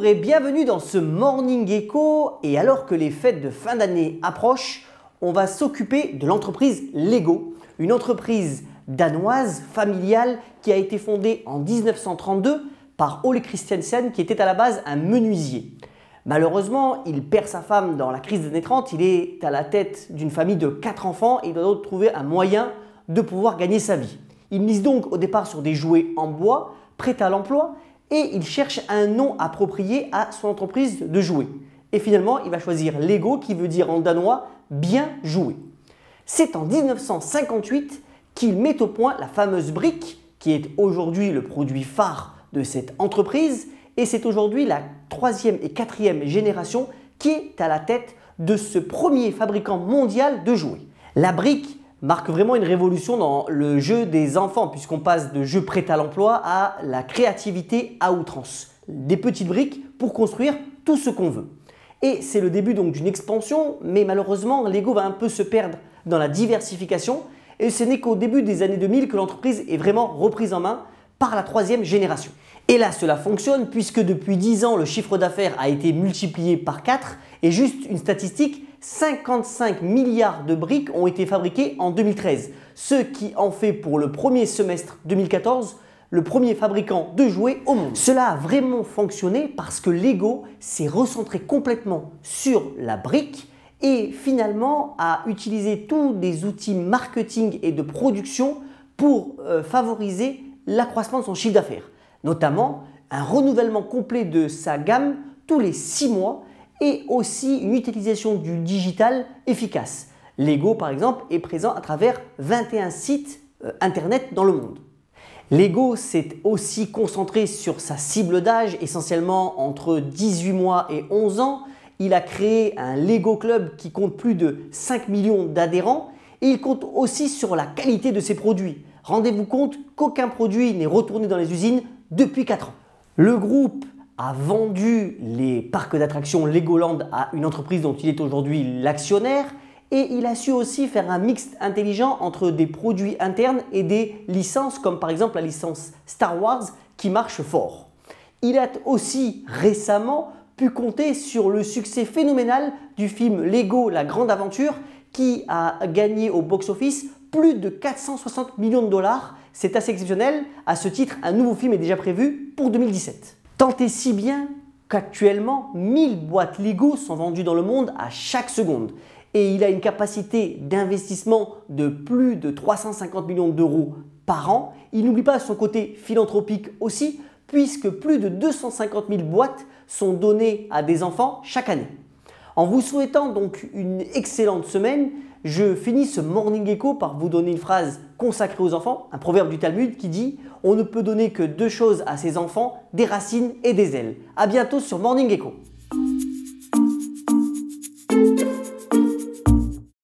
Bonjour et bienvenue dans ce Morning Echo. Et alors que les fêtes de fin d'année approchent, on va s'occuper de l'entreprise Lego, une entreprise danoise familiale qui a été fondée en 1932 par Ole Christensen qui était à la base un menuisier. Malheureusement, il perd sa femme dans la crise des années 30, il est à la tête d'une famille de 4 enfants et il doit donc trouver un moyen de pouvoir gagner sa vie. Il mise donc au départ sur des jouets en bois, prêts à l'emploi, et il cherche un nom approprié à son entreprise de jouets. Et finalement, il va choisir Lego qui veut dire en danois « bien jouer ». C'est en 1958 qu'il met au point la fameuse brique qui est aujourd'hui le produit phare de cette entreprise et c'est aujourd'hui la 3e et 4e génération qui est à la tête de ce premier fabricant mondial de jouets. La brique marque vraiment une révolution dans le jeu des enfants puisqu'on passe de jeux prêts à l'emploi à la créativité à outrance. Des petites briques pour construire tout ce qu'on veut. Et c'est le début donc d'une expansion, mais malheureusement Lego va un peu se perdre dans la diversification et ce n'est qu'au début des années 2000 que l'entreprise est vraiment reprise en main par la 3e génération. Et là cela fonctionne puisque depuis 10 ans le chiffre d'affaires a été multiplié par 4 et juste une statistique, 55 milliards de briques ont été fabriquées en 2013, ce qui en fait pour le premier semestre 2014 le premier fabricant de jouets au monde. Cela a vraiment fonctionné parce que Lego s'est recentré complètement sur la brique et finalement a utilisé tous des outils marketing et de production pour favoriser l'accroissement de son chiffre d'affaires. Notamment un renouvellement complet de sa gamme tous les 6 mois et aussi une utilisation du digital efficace. Lego par exemple est présent à travers 21 sites internet dans le monde. Lego s'est aussi concentré sur sa cible d'âge, essentiellement entre 18 mois et 11 ans. Il a créé un Lego Club qui compte plus de 5 millions d'adhérents et il compte aussi sur la qualité de ses produits. Rendez-vous compte qu'aucun produit n'est retourné dans les usines depuis 4 ans. Le groupe a vendu les parcs d'attractions Legoland à une entreprise dont il est aujourd'hui l'actionnaire et il a su aussi faire un mix intelligent entre des produits internes et des licences comme par exemple la licence Star Wars qui marche fort. Il a aussi récemment pu compter sur le succès phénoménal du film Lego La Grande Aventure qui a gagné au box-office plus de 460 millions de dollars. C'est assez exceptionnel. À ce titre, un nouveau film est déjà prévu pour 2017. Tant et si bien qu'actuellement, 1000 boîtes Lego sont vendues dans le monde à chaque seconde. Et il a une capacité d'investissement de plus de 350 millions d'euros par an. Il n'oublie pas son côté philanthropique aussi, puisque plus de 250 000 boîtes sont données à des enfants chaque année. En vous souhaitant donc une excellente semaine, je finis ce Morning Echo par vous donner une phrase consacrée aux enfants, un proverbe du Talmud qui dit « On ne peut donner que 2 choses à ses enfants, des racines et des ailes ». A bientôt sur Morning Echo.